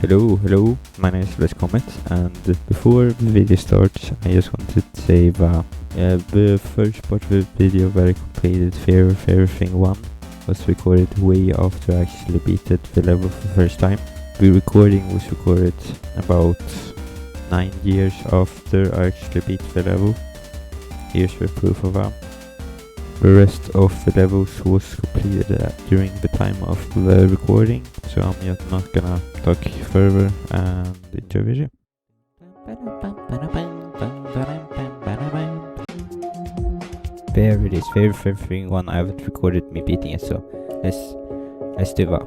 Hello, my name is Let's Comet, and before the video starts, I just wanted to say that the first part of the video where I completed Fear of Everything 1 was recorded way after I actually beated the level for the first time. The recording was recorded about 9 years after I actually beat the level. Here's the proof of that. The rest of the levels was completed during the time of the recording, so I'm just not gonna talk further and enjoy the video. There it is, very thing one. I haven't recorded me beating it, so let's do that.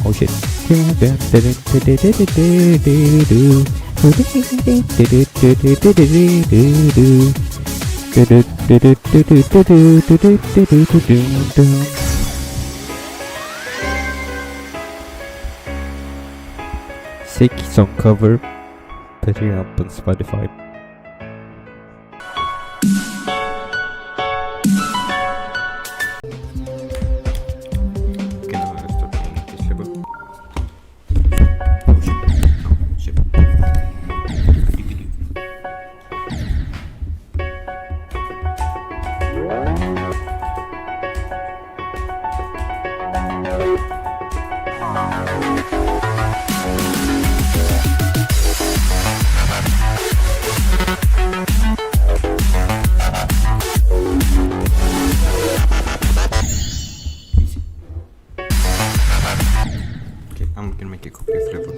Oh shit. Sick song cover. Put it up on Spotify. I'm gonna make a copy of level.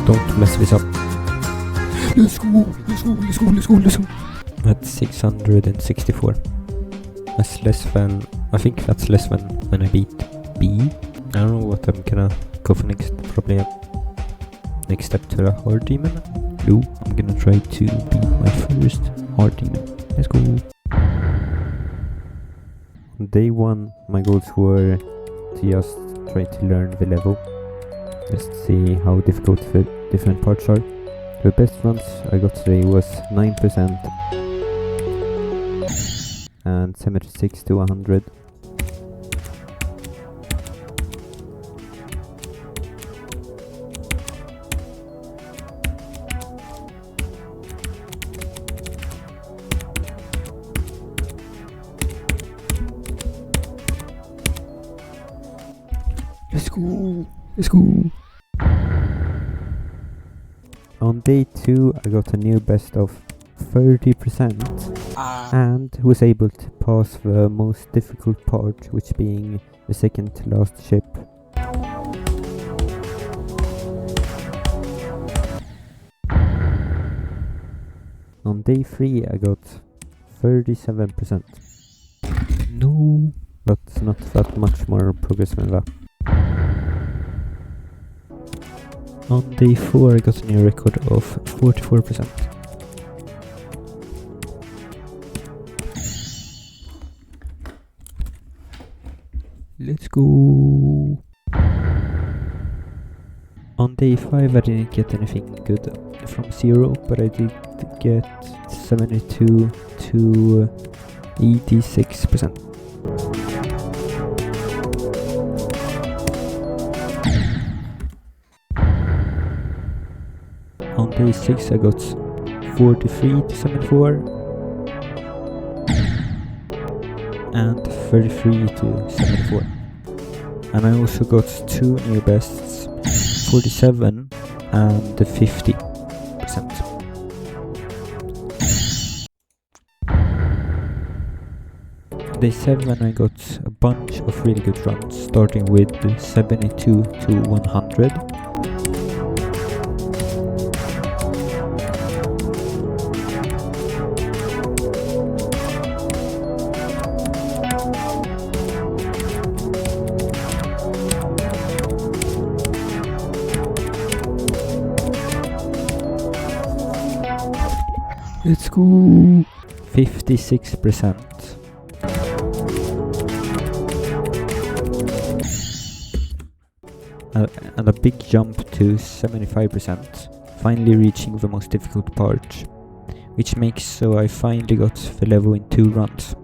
Don't mess this up. Let's go. That's 664. That's less than... I think that's less than when I beat B. I don't know what I'm gonna go for next. Probably a next step to the hard demon. No, I'm gonna try to beat my first hard demon. Let's go. On day 1, my goals were to just try to learn the level. Just see how difficult the different parts are. The best ones I got today was 9% and 76 to 100. Let's go. On day 2 I got a new best of 30% and was able to pass the most difficult part, which being the second to last ship. On day 3 I got 37%. No, but not that much more progress than that. On day 4 I got a new record of 44%. Let's go. On day 5 I didn't get anything good from 0, but I did get 72 to 86%. On day 6 I got 43 to 74 and 33 to 74. And I also got 2 new bests, 47 and 50%. Day 7 I got a bunch of really good runs, starting with 72 to 100. Let's go. 56%. And a big jump to 75%, finally reaching the most difficult part, which makes so I finally got the level in 2 runs.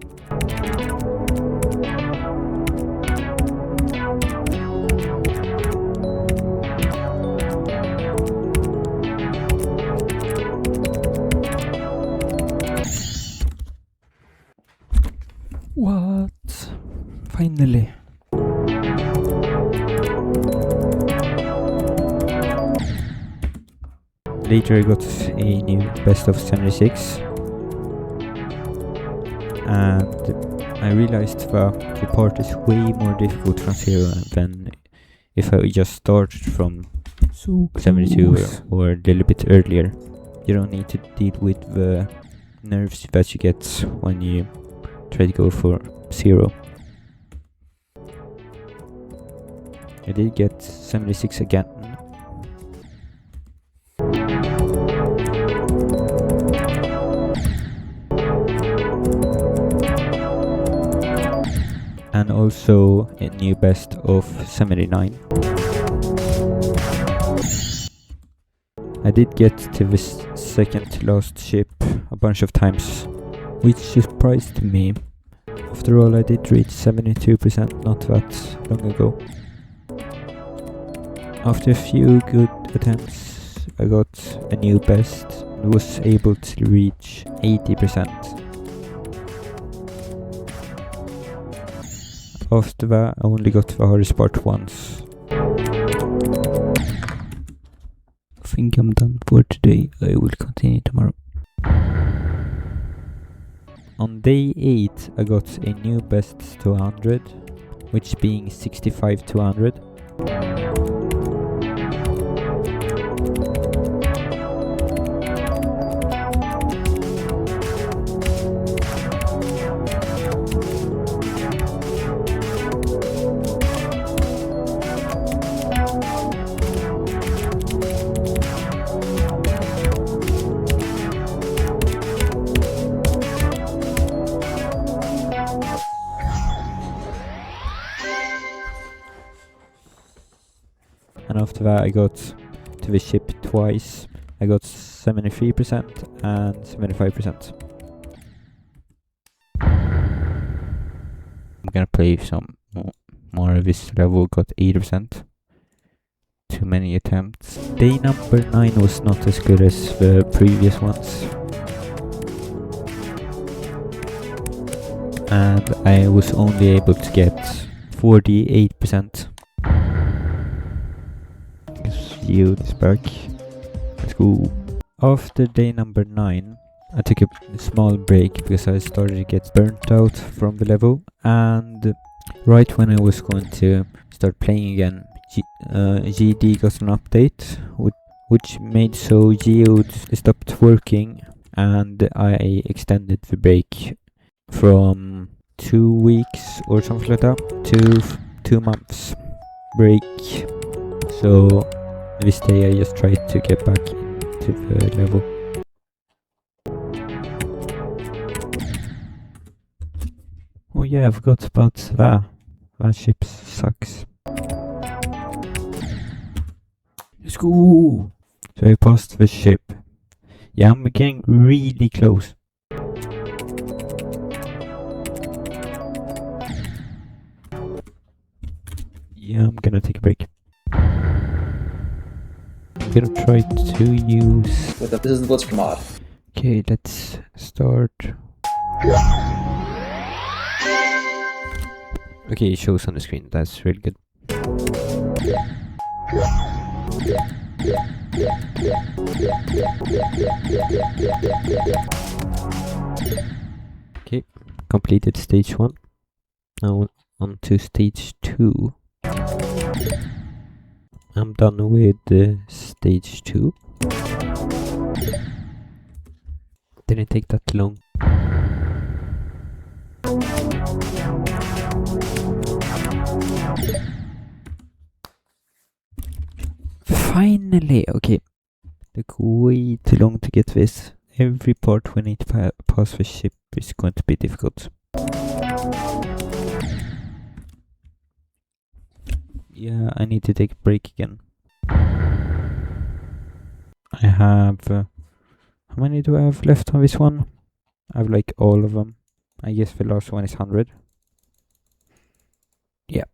What? Finally. Later I got a new best of 76 and I realized that the part is way more difficult from 0 than if I just started from 72 or a little bit earlier. You don't need to deal with the nerves that you get when you try to go for 0. I did get 76 again. And also a new best of 79. I did get to this second to last ship a bunch of times, which surprised me. After all, I did reach 72% not that long ago. After a few good attempts, I got a new best and was able to reach 80%. After that, I only got the hardest part once. think I'm done for today. I will continue tomorrow. On day 8 I got a new best to 100, which being 65 to 100. And after that I got to the ship twice. I got 73% and 75%. I'm gonna play some more of this level, got 80%. Too many attempts. Day number 9 was not as good as the previous ones. And I was only able to get 48%. Yield is back. Let's go. After day number 9, I took a small break because I started to get burnt out from the level, and right when I was going to start playing again, GD got an update which made so Geode stopped working, and I extended the break from 2 weeks or something like that to 2 months break. So this day I just tried to get back into the level. Oh yeah, I forgot about that. That ship sucks. Let's go! So I passed the ship. Yeah, I'm getting really close. Yeah, I'm gonna take a break. I'm gonna try to use... This is the Blitzkrieg mod. Okay, let's start. Okay, it shows on the screen. That's really good. Okay, completed stage 1. Now on to stage 2. I'm done with stage 2. Didn't take that long. Finally! Okay. Took way too long to get this. Every part when I need to pass the ship is going to be difficult. Yeah, I need to take a break again. I have... how many do I have left on this one? I have like all of them. I guess the last one is 100. Yeah.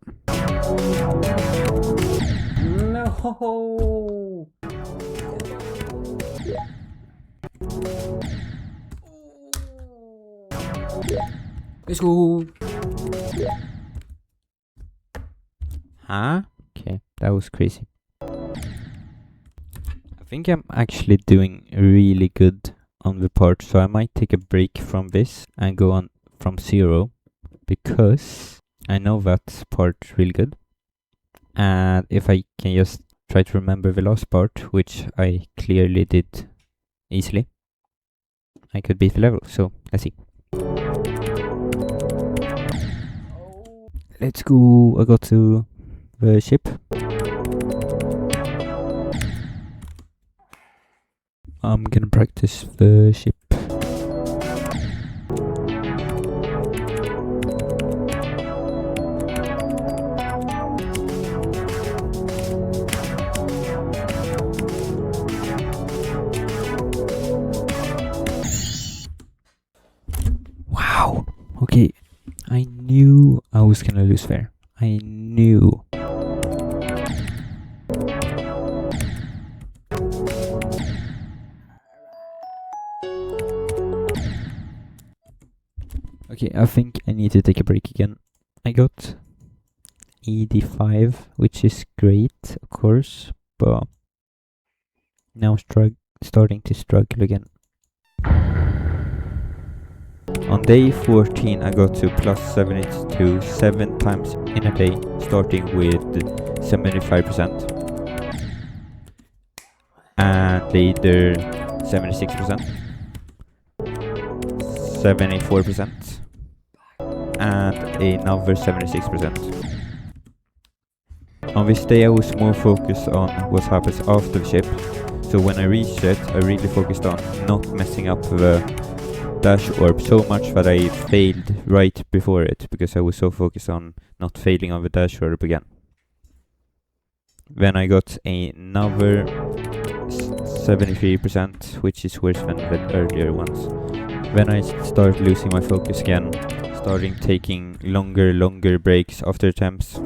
No! Let's go! Huh? Okay, that was crazy. I think I'm actually doing really good on the part, so I might take a break from this and go on from 0, because I know that part really good. And if I can just try to remember the last part, which I clearly did easily, I could beat the level, so let's see. Let's go. I got to the ship. I'm gonna practice the ship. Wow. Okay. I knew I was gonna lose there. I knew. Okay, I think I need to take a break again. I got ED5, which is great, of course, but Now starting to struggle again. On day 14 I got to plus 72 7 times in a day, starting with 75%. And later 76%. 74%. And another 76%. On this day I was more focused on what happens after the ship, so when I reached it I really focused on not messing up the dash orb so much that I failed right before it, because I was so focused on not failing on the dash orb again. Then I got another 73%, which is worse than the earlier ones. Then I started losing my focus again, starting taking longer breaks after attempts.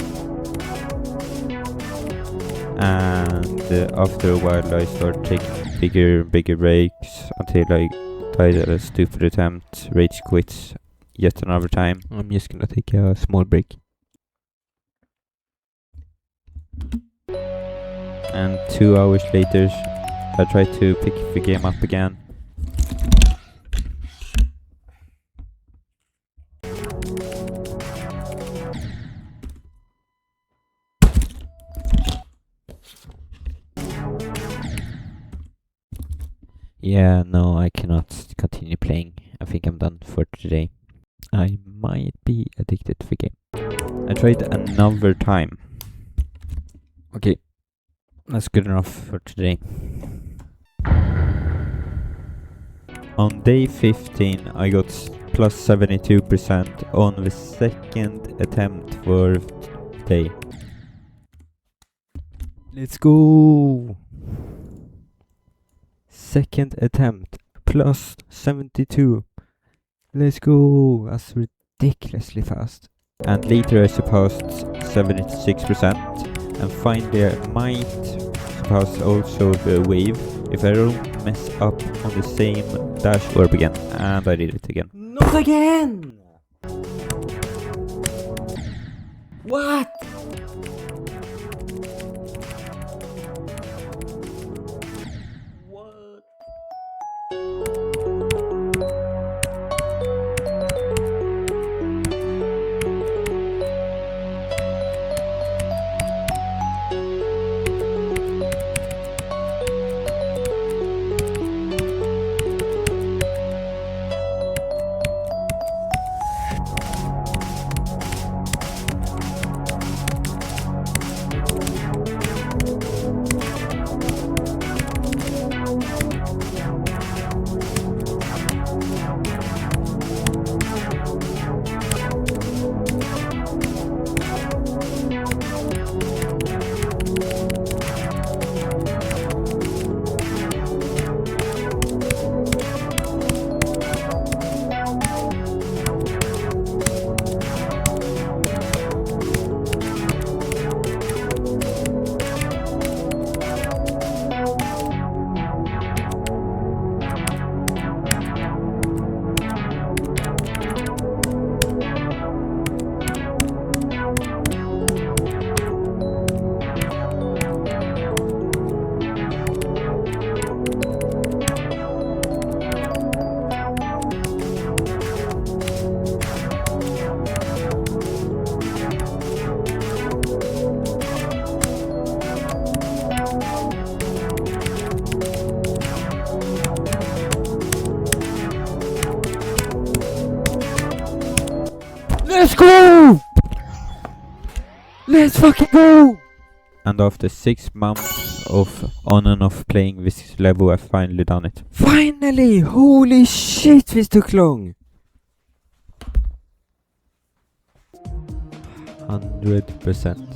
And after a while I started taking bigger breaks until I died at a stupid attempt, rage quits yet another time. I'm just gonna take a small break. And 2 hours later I tried to pick the game up again. Yeah, no, I cannot continue playing. I think I'm done for today. I might be addicted to the game. I tried another time. Okay, that's good enough for today. On day 15 I got plus 72% on the second attempt for day. Let's go! Second attempt, plus 72. Let's go! That's ridiculously fast. And later I surpassed 76%. And finally I might surpass also the wave if I don't mess up on the same dash orb again. And I did it again. Not again! What? Let's go! Let's fucking go! And after 6 months of on and off playing this level, I finally done it. Finally! Holy shit, this took long! 100%.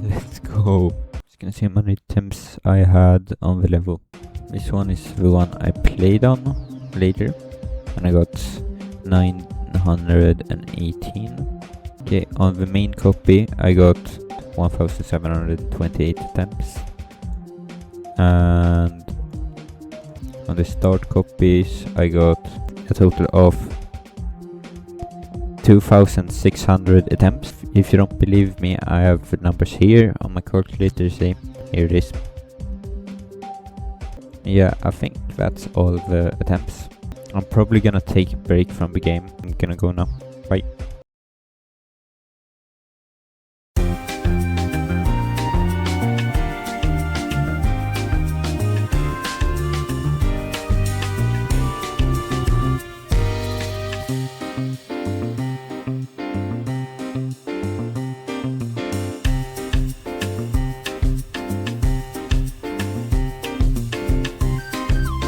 Let's go. Just gonna see how many attempts I had on the level. This one is the one I played on later, and I got 918. Okay, on the main copy I got 1728 attempts, and on the start copies I got a total of 2,600 attempts. If you don't believe me, I have the numbers here on my calculator. See, here it is. Yeah, I think that's all the attempts. I'm probably gonna take a break from the game. I'm gonna go now.